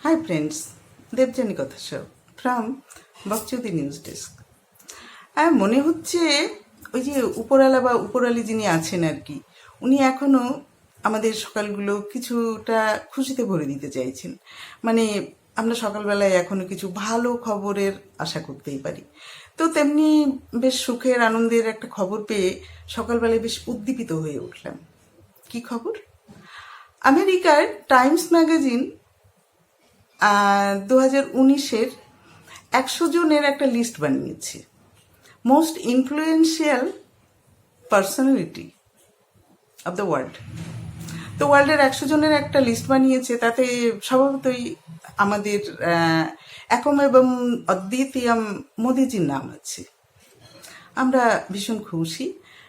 Hi friends, Debjani কথা সব from বকচুদি news desk. মনে হচ্ছে ওই যে উপরওয়ালা বা উপরওয়ালি যিনি আছেন আর কি, উনি এখনো আমাদের সকালগুলো কিছুটা খুশিতে ভরে দিতে চাইছেন। মানে আমরা সকালবেলায় এখনো কিছু ভালো খবরের আশা করতেই পারি। তো তেমনি বেশ সুখের আনন্দের একটা খবর পেয়ে সকালবেলায় বেশ উদ্দীপিত হয়ে উঠলাম। কি খবর? আমেরিকার টাইমস ম্যাগাজিন 2019-এর 100 জনের একটা লিস্ট বানিয়েছে, most influential personality of the world. তো ওয়ার্ল্ডের 100 জনের একটা লিস্ট বানিয়েছে, তাতে স্বভাবতই আমাদের একম এবং অদ্বিতীয়ম মোদিজির নাম আছে। আমরা ভীষণ খুশি।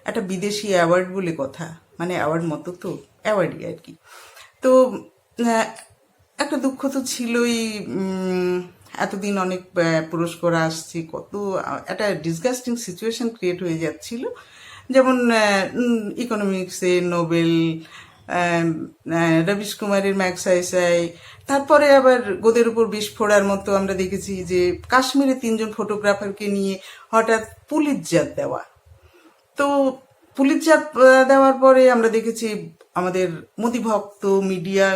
একটা বিদেশি অ্যাওয়ার্ড বলে কথা, মানে অ্যাওয়ার্ড মতো তো অ্যাওয়ার্ডই আর কি। তো একটা দুঃখ তো ছিলই, এতদিন অনেক পুরস্কার আসছে, কত একটা ডিসগাস্টিং সিচুয়েশন ক্রিয়েট হয়ে যাচ্ছিল। যেমন ইকোনমিক্সে নোবেল, রবিশ কুমারের ম্যাগসাইসাই, তারপরে আবার গোদের উপর বিষ ফোড়ার মতো আমরা দেখেছি যে কাশ্মীরে 3 জন ফটোগ্রাফারকে নিয়ে হঠাৎ পুলিৎজার দেওয়া। তো পুলিৎজার দেওয়ার পরে আমরা দেখেছি আমাদের মোদি ভক্ত মিডিয়া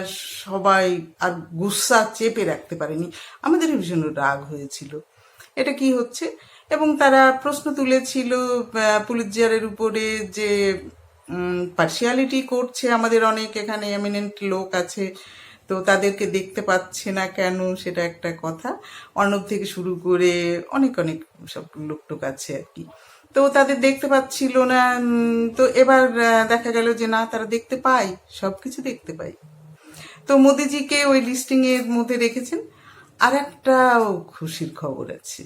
সবাই আর গুসা চেপে রাখতে পারেনি, আমাদের ভীষণ রাগ হয়েছিল এটা কি হচ্ছে। এবং তারা প্রশ্ন তুলেছিল পুলিৎজারের উপরে যে পার্সিয়ালিটি করছে আমাদের অনেক এখানে এমিনেন্ট লোক আছে, তো তাদেরকে দেখতে পাচ্ছে না কেন, সেটা একটা কথা। অর্ণব থেকে শুরু করে অনেক অনেক সব লোকটোক আছে আর কি, তো তাদের দেখতে পাচ্ছিল না। তো এবার দেখা গেল যে না, তারা দেখতে পায়, সব কিছু দেখতে পায়। তো মোদিজিকে ওই লিস্টিং এর মধ্যে রেখেছেন। আর একটাও খুশির খবর আছে,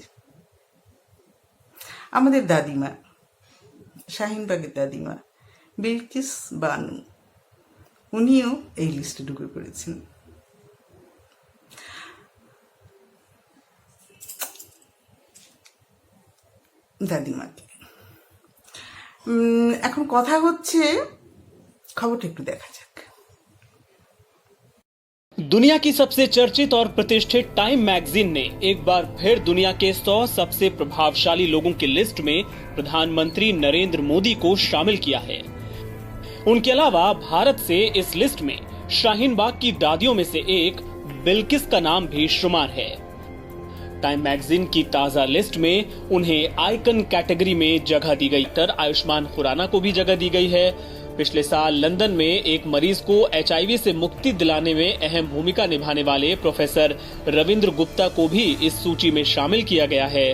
আমাদের দাদিমা, শাহিনবাগের দাদিমা বিলকিস বানু, উনিও এই লিস্টে ঢুকে পড়েছেন। দাদিমাকে এখন কথা হচ্ছে, খবরটা একটু দেখা যাক। दुनिया की सबसे चर्चित और प्रतिष्ठित टाइम मैगजीन ने एक बार फिर दुनिया के 100 सबसे प्रभावशाली लोगों की लिस्ट में प्रधानमंत्री नरेंद्र मोदी को शामिल किया है। उनके अलावा भारत से इस लिस्ट में शाहीन बाग की दादियों में से एक बिल्किस का नाम भी शुमार है। टाइम मैगजीन की ताजा लिस्ट में उन्हें आइकन कैटेगरी में जगह दी गई, तर आयुष्मान खुराना को भी जगह दी गई है। पिछले साल लंदन में एक मरीज को HIV से मुक्ति दिलाने में अहम भूमिका निभाने वाले प्रोफेसर रविंद्र गुप्ता को भी इस सूची में शामिल किया गया है।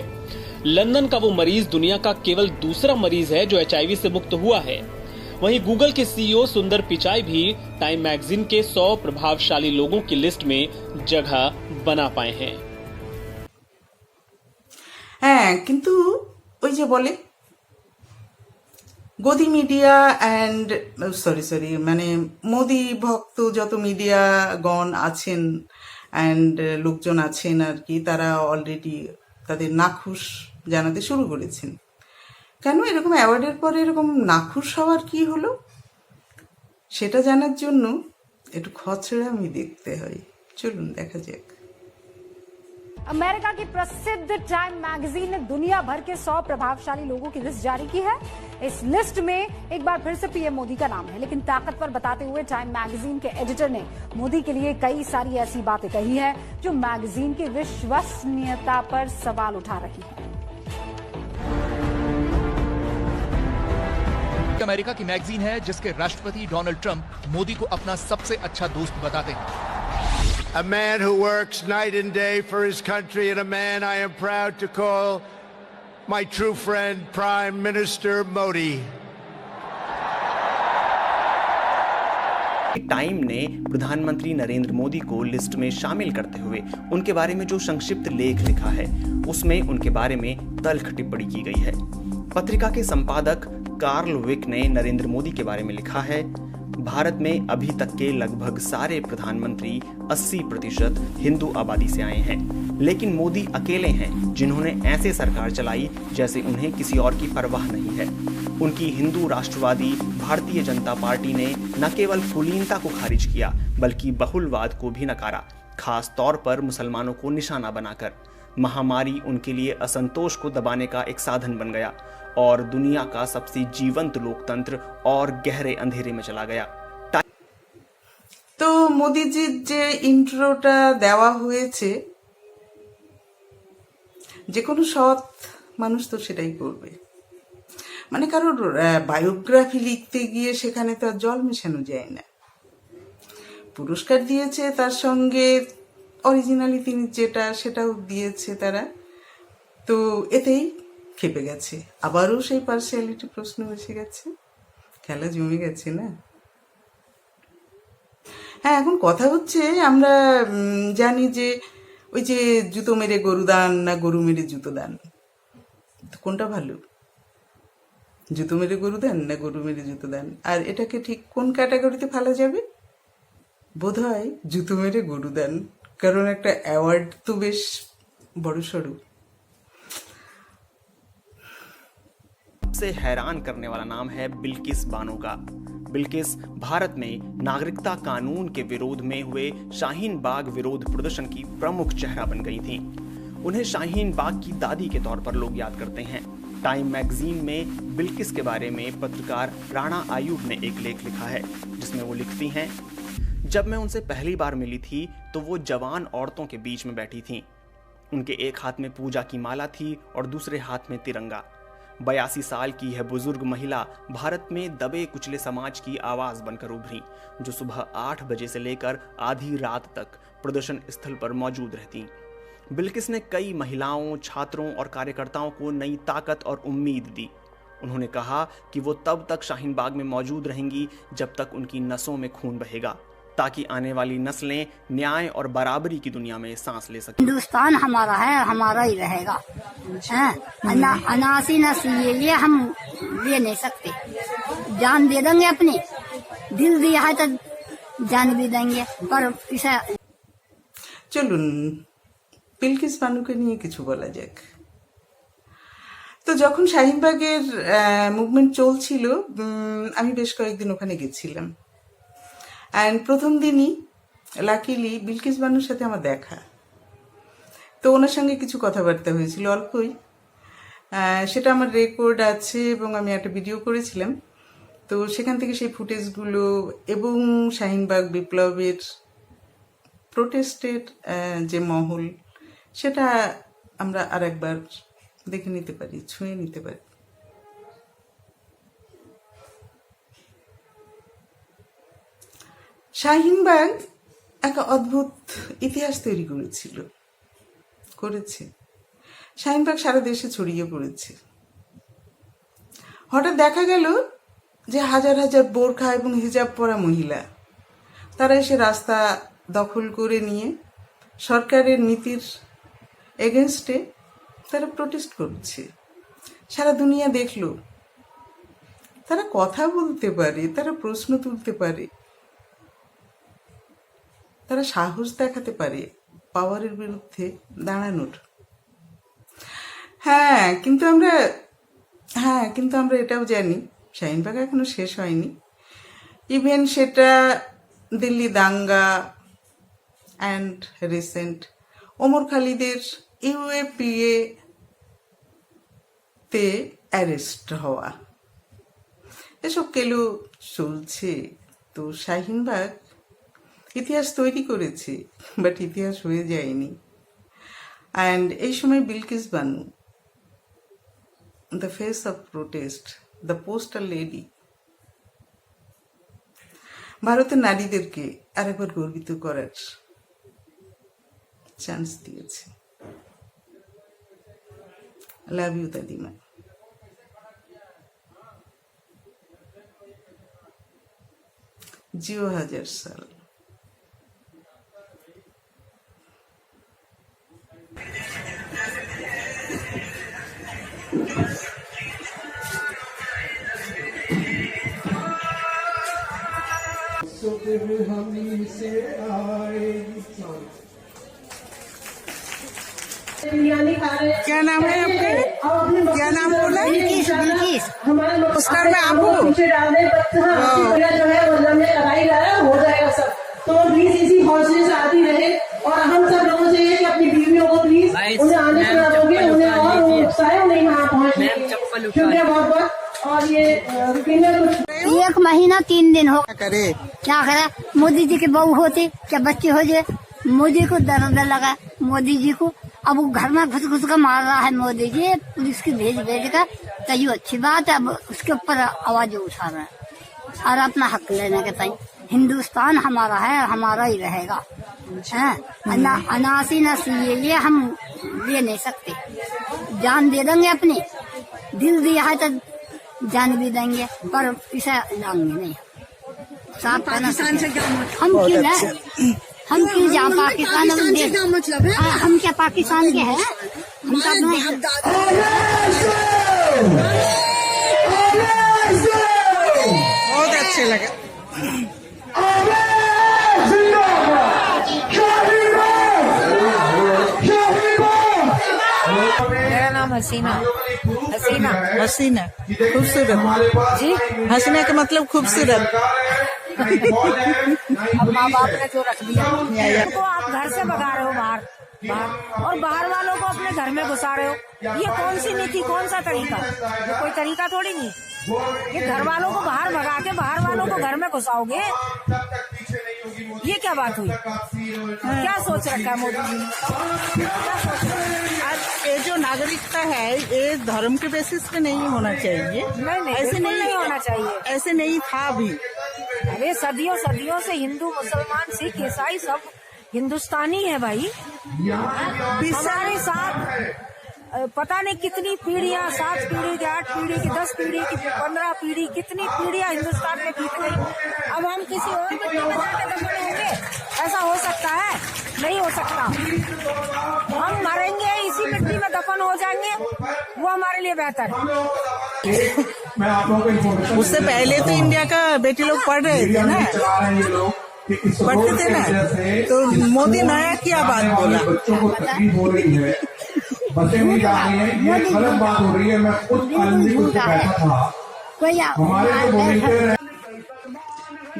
लंदन का वो मरीज दुनिया का केवल दूसरा मरीज है जो HIV से मुक्त हुआ है। वहीं गूगल के CEO सुंदर पिचाई भी टाइम मैगजीन के 100 प्रभावशाली लोगों की लिस्ट में जगह बना पाए हैं। হ্যাঁ, কিন্তু ওই যে বলে গদি মিডিয়া অ্যান্ড সরি মানে মোদি ভক্ত যত মিডিয়াগণ আছেন অ্যান্ড লোকজন আছেন আর কি, তারা অলরেডি তাদের নাখুশ জানাতে শুরু করেছেন। কেন এরকম অ্যাওয়ার্ডের পরে এরকম নাখুশ হওয়ার কি হলো, সেটা জানার জন্য একটু খচড়া আমি দেখতে হয়। চলুন দেখা যাক। अमेरिका की प्रसिद्ध टाइम मैगजीन ने दुनिया भर के 100 प्रभावशाली लोगों की लिस्ट जारी की है। इस लिस्ट में एक बार फिर से पीएम मोदी का नाम है, लेकिन ताकतवर बताते हुए टाइम मैगजीन के एडिटर ने मोदी के लिए कई सारी ऐसी बातें कही है जो मैगजीन की विश्वसनीयता पर सवाल उठा रही है। अमेरिका की मैगजीन है जिसके राष्ट्रपति डोनाल्ड ट्रंप मोदी को अपना सबसे अच्छा दोस्त बताते हैं। A man who works night and day for his country, and a man I am proud to call my true friend, Prime Minister Modi. Time ने प्रधानमंत्री नरेंद्र मोदी को लिस्ट में शामिल करते हुए उनके बारे में जो संक्षिप्त लेख लिखा है, उसमें उनके बारे में तल्ख टिप्पणी की गई है। पत्रिका के संपादक कार्ल विक ने नरेंद्र मोदी के बारे में लिखा है, भारत में अभी तक के लगभग सारे प्रधानमंत्री 80% हिंदू आबादी से आए हैं, लेकिन मोदी अकेले हैं जिन्होंने ऐसे सरकार चलाई जैसे उन्हें किसी और की परवाह नहीं है। उनकी हिंदू राष्ट्रवादी भारतीय जनता पार्टी ने न केवल कुलीनता को खारिज किया बल्कि बहुलवाद को भी नकारा। खास तौर पर मुसलमानों को निशाना बनाकर। महामारी उनके लिए असंतोष को दबाने का एक साधन बन गया और दुनिया का सबसे जीवंत लोकतंत्र और गहरे अंधेरे में चला गया। তো মোদিজির যে ইন্ট্রোটা দেওয়া হয়েছে, যে কোনো সৎ মানুষ তো সেটাই করবে। মানে কারোর বায়োগ্রাফি লিখতে গিয়ে সেখানে তো আর জল মেশানো যায় না। পুরস্কার দিয়েছে, তার সঙ্গে অরিজিনালি তিনি যেটা সেটাও দিয়েছে তারা, তো এতেই খেপে গেছে। আবারও সেই পার্সিয়ালিটি প্রশ্ন এসে গেছে, খেলা জমে গেছে না। হ্যাঁ, এখন কথা হচ্ছে আমরা জানি যে ওই যে জুতো মেরে গরু দান না গরু মেরে জুতো দান, তো কোনটা ভালো? জুতো মেরে গরু দান না গরু মেরে জুতো দান? আর এটাকে ঠিক কোন ক্যাটাগরিতে ফেলা যাবে? বোধহয় জুতো মেরে গরু দান, কারণ একটা অ্যাওয়ার্ড তো বেশ বড়সড়। सबसे हैरान करने वाला नाम है बिल्किस बानो का। बिल्किस भारत में नागरिकता कानून के विरोध में हुए शाहीन बाग विरोध प्रदर्शन की प्रमुख चेहरा बन गई थी। उन्हें शाहीन बाग की दादी के तौर पर लोग याद करते हैं। टाइम मैगजीन में बिल्किस के बारे में पत्रकार राणा आयूब ने एक लेख लिखा है, जिसमें वो लिखती हैं, जब मैं उनसे पहली बार मिली थी तो वो जवान औरतों के बीच में बैठी थीं। उनके एक हाथ में पूजा की माला थी और दूसरे हाथ में तिरंगा। 82 साल की यह बुजुर्ग महिला भारत में दबे कुचले समाज की आवाज बनकर उभरी, जो सुबह 8 बजे से लेकर आधी रात तक प्रदर्शन स्थल पर मौजूद रहती। बिल्किस ने कई महिलाओं, छात्रों और कार्यकर्ताओं को नई ताकत और उम्मीद दी। उन्होंने कहा कि वो तब तक शाहीन बाग में मौजूद रहेंगी जब तक उनकी नसों में खून बहेगा, ताकि आने वाली नस्लें न्याय और बराबरी की दुनिया में सांस ले सकें। हिंदुस्तान हमारा है, हमारा ही रहेगा। अनासी नस्ल ये हम ले नहीं सकते। जान दे देंगे अपनी, दिल दिया है तो जान भी देंगे, पर इसे চলুন বিলকিস বানুকে নিয়ে কিছু বলা যাক। তো যখন শাহিনবাগের মুভমেন্ট চলছিল, আমি বেশ কয়েকদিন ওখানে গেছিলাম। অ্যান্ড প্রথম দিনই লাকিলি বিলকিস বানুর সাথে আমার দেখা, তো ওনার সঙ্গে কিছু কথাবার্তা হয়েছিল অল্পই। সেটা আমার রেকর্ড আছে এবং আমি একটা ভিডিও করেছিলাম। তো সেখান থেকে সেই ফুটেজগুলো এবং শাহিনবাগ বিপ্লবের প্রোটেস্টের যে মহল, সেটা আমরা আর একবার দেখে নিতে পারি, ছুঁয়ে নিতে পারি। শাহিনবাগ একটা অদ্ভুত ইতিহাস তৈরি করেছে। শাহিনবাগ সারা দেশে ছড়িয়ে পড়েছে। হঠাৎ দেখা গেল যে হাজার হাজার বোরখা এবং হিজাব পরা মহিলা, তারা এসে রাস্তা দখল করে নিয়ে সরকারের নীতির এগেনস্টে তারা প্রোটেস্ট করছে। সারা দুনিয়া দেখলো, তারা কথা বলতে পারে, তারা প্রশ্ন তুলতে পারে, তারা সাহস দেখাতে পারে পাওয়ারের বিরুদ্ধে দাঁড়ানোর। কিন্তু আমরা এটাও জানি শাহিনবাগ এখনো শেষ হয়নি। ইভেন সেটা দিল্লি দাঙ্গা অ্যান্ড রিসেন্ট ওমর খালিদের ইউএপিএ তে অ্যারেস্ট হওয়া, এসব কেলো চলছে। তো শাহিনবাগ ইতিহাস তৈরি করেছে, বাট ইতিহাস হয়ে যায়নি। অ্যান্ড এই সময় Bilkis Banu, the face of protest, the postal lady, ভারতের নারীদেরকে আরেকবার গর্বিত করার চান্স দিয়েছে। লাভ ইউ দাদিমা। জিও হাজার সাল। क्या नाम है आपका? क्या नाम बोला? बिल्किस। पोस्टर में आपको पीछे डाल दे, जो है वो लड़ाई हो जाएगा सब। तो प्लीज इसी हौसले से आती रहे और शुक्रिया बहुत बहुत। और ये रुपीना 1 महीना 3 दिन हो करे क्या करे। मोदी जी के बहू होते क्या बच्चे हो जाए। मोदी को दर्द लगा मोदी जी को। अब वो घर में घुस घुस कर मार रहा है मोदी जी, पुलिस की भेज कर। तो ये अच्छी बात है, अब उसके ऊपर आवाज उठा रहे हैं और अपना हक लेने के टाइम। हिंदुस्तान हमारा है, हमारा ही रहेगा। अनासी नसी ये हम ले नहीं सकते। जान दे देंगे अपनी, दिल दिया है तो जान भी देंगे, पर इसे लाएंगे नहीं। पाकिस्तान से हम क्यों है, हम क्यों जहाँ पाकिस्तान मतलब है। हम क्या पाकिस्तान के हैं, हम बहुत अच्छे लगे। मेरा नाम हसीना। हसीना हसीना खूबसूरत जी। हसीना का मतलब खूबसूरत। अब माँ बाप ने जो रख दिया तो आप घर से भगा रहे हो बाहर, और बाहर वालों को अपने घर में घुसा रहे हो। ये कौन सी नीति, कौन सा तरीका? ये कोई तरीका थोड़ी नहीं। ये घर वालों को बाहर भगा के बाहर वालों को घर में घुसाओगे, ये क्या बात हुई? क्या सोच रखा है मोदी जी ने? क्या सोच रखा है? आज ये जो नागरिकता है ये धर्म के बेसिस पे नहीं होना चाहिए। नहीं, ऐसे नहीं होना चाहिए। ऐसे नहीं था भी। अरे सदियों सदियों से हिंदू, मुसलमान, सिख, ईसाई सब हिंदुस्तानी है भाई। हमारे साथ पता नहीं कितनी पीढ़ियां, 7 पीढ़ी की, 8 पीढ़ी की, 10 पीढ़ी की, 15 पीढ़ी, कितनी पीढ़ियां हिंदुस्तान में बीत गई। अब हम किसी और मिट्टी में जाके दफन होंगे? ऐसा हो सकता है? नहीं हो सकता। हम मरेंगे, इसी मिट्टी में दफन हो जाएंगे, वो हमारे लिए बेहतर है। उससे पहले तो इंडिया का बेटी लोग पढ़ रहे थे ना, पढ़ते थे ना, तो मोदी नया क्या बात बोला? बसें नहीं जा रही है, ये गलत बात हो रही है। मैं खुद बैठा था।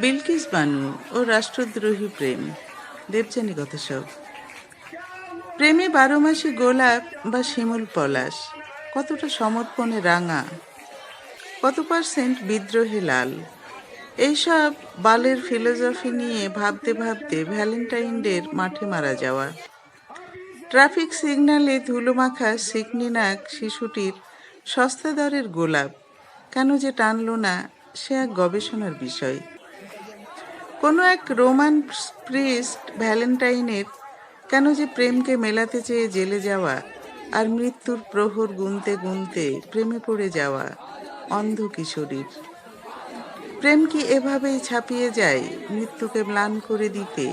বিলকিস বানু ও রাষ্ট্রদ্রোহী প্রেম, দেবযানী সব। প্রেমে 12 মাসে গোলাপ বা শিমুল পলাশ, কতটা সমর্পণে রাঙা, কত পার্সেন্ট বিদ্রোহে লাল। এইসব বালের ফিলোসফি নিয়ে ভাবতে ভাবতে ভ্যালেন্টাইন ডের মাঠে মারা যাওয়া। ট্রাফিক সিগন্যালে ধুলোমাখা সিকনিনাক শিশুটির সস্তা দরের গোলাপ কেন যে টানলো না, সে এক গবেষণার বিষয়। কোনো এক রোমান প্রিস্ট ভ্যালেন্টাইনের কেন যে প্রেমকে মেলাতে চেয়ে জেলে যাওয়া আর মৃত্যুর প্রহর গুনতে গুনতে প্রেমে পড়ে যাওয়া অন্ধ কিশোরীর। প্রেম কি এভাবেই ছাপিয়ে যায় মৃত্যুকে ম্লান করে দিতে?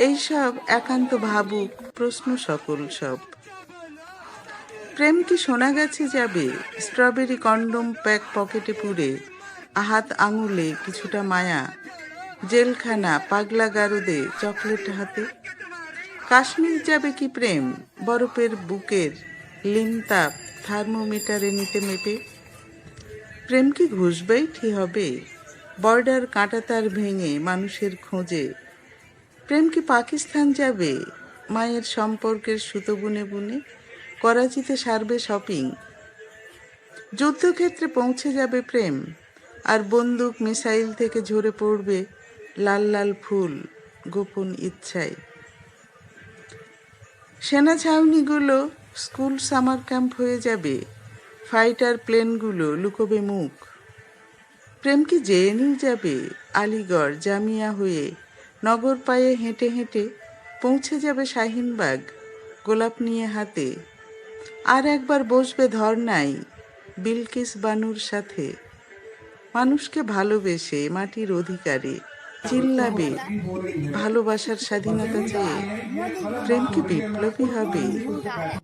এইসব একান্ত ভাবুক প্রশ্ন সকল সব। প্রেম কি শোনা গেছে যাবে স্ট্রবেরি কন্ডম প্যাক পকেটে পুরে, আহাত আঙুলে কিছুটা মায়া, জেলখানা পাগলা গারদে চকলেট হাতে? কাশ্মীর যাবে কি প্রেম বরফের বুকের লিমতাপ থার্মোমিটারে নিতে মেপে? প্রেম কি ঘুষবেই হবে বর্ডার কাঁটাতার ভেঙে মানুষের খোঁজে? প্রেম কি পাকিস্তান যাবে মায়ের সম্পর্কের সুতো বুনে বুনে? করাচিতে সারবে শপিং, যুদ্ধক্ষেত্রে পৌঁছে যাবে প্রেম, আর বন্দুক মিসাইল থেকে ঝরে পড়বে লাল লাল ফুল গোপন ইচ্ছায়। সেনা ছাউনিগুলো স্কুল সামার ক্যাম্প হয়ে যাবে, ফাইটার প্লেনগুলো লুকোবে মুখ। প্রেম কি জেএনইউ যাবে আলিগড় জামিয়া হয়ে, নগর পায়ে হেঁটে হেঁটে পৌঁছে যাবে শাহিনবাগ গোলাপ নিয়ে হাতে, আর একবার বসবে ধর্নায় বিলকিস বানুর সাথে। মানুষকে ভালোবেসে মাটির অধিকারে চিল্লাবে ভালোবাসার স্বাধীনতা চেয়ে। প্রেম কি বিপ্লবী হবে?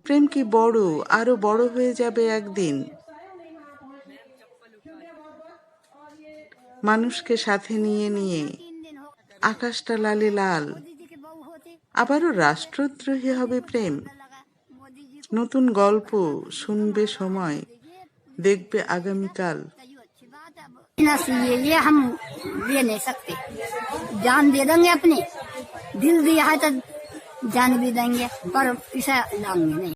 প্রেম কি বড়, আরো বড় হয়ে যাবে একদিন? মানুষকে সাথে নিয়ে নিয়ে আকাশটা লালে লাল, আবারও রাষ্ট্রদ্রোহী হবে প্রেম। নতুন গল্প শুনবে সময়, দেখবে আগামীকাল। ये हम ले नहीं सकते। जान दे देंगे अपनी, दिल दिया है तो जान भी देंगे, पर इसे लाएंगे नहीं।